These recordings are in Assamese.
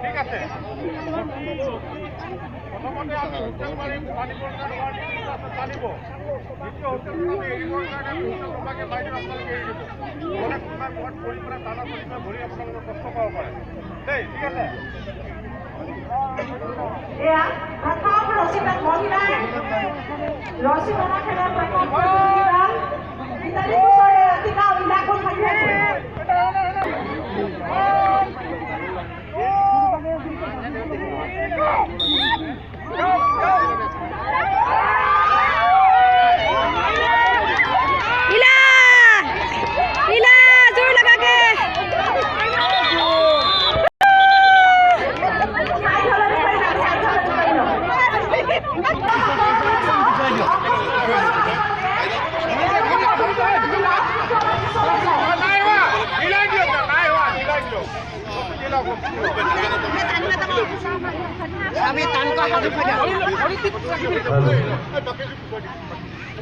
ঠিক আছে প্ৰথমতে আমি হোটেল মাৰিম পানীবৰ কাৰণে জানিব দ্বিতীয় হোটেলখনত এৰিবৰ কাৰণে হোটেল তোমাকে বাইদেউ আপোনালোকে এৰি দিব মানে কোনোবাই ক'ৰবাত পৰি পেলাই টানা পৰি পেলাই ভৰি আপোনালোকে কষ্ট পাব পাৰে দেই ঠিক আছে এয়া প্ৰথম ৰচিদত মহিলাই ৰচিদনা খেলৰ প্ৰথম প্ৰতিযোগিতাত ইতালি ওচৰৰে ৰাতিকা উল্লাখন থাকি আছে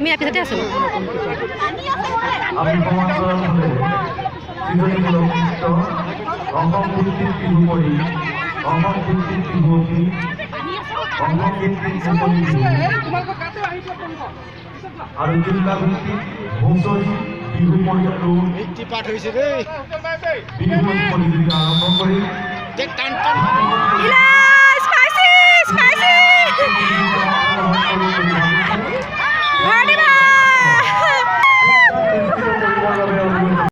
আমি পিছতে আছো আৰু জিলা ভিত্তিক হুঁচৰি বিহু মৰিয়াটো পাঠ হৈছে দেই বিহু প্ৰতিযোগিতা আৰম্ভ কৰি স্পাইসি